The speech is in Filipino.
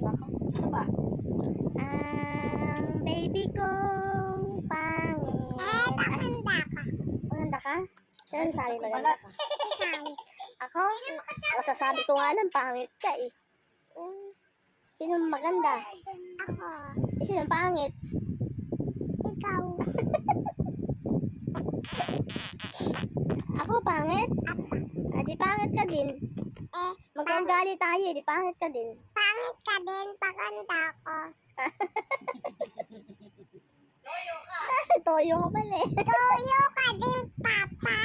Ano ba? Ang baby kong pangit. Maganda ka. Maganda ka? Sino sabi Wala. maganda ka? Ako? Masasabi ko nga lang, pangit ka eh. Sino maganda? Ako. Sino pangit? Ikaw. Ako pangit? Ah, di pangit ka din. Magkaugali tayo, di pangit ka din. Pangit ka din. Paganda ko. Toyo ka pala eh. Tuyo ka din, Papa.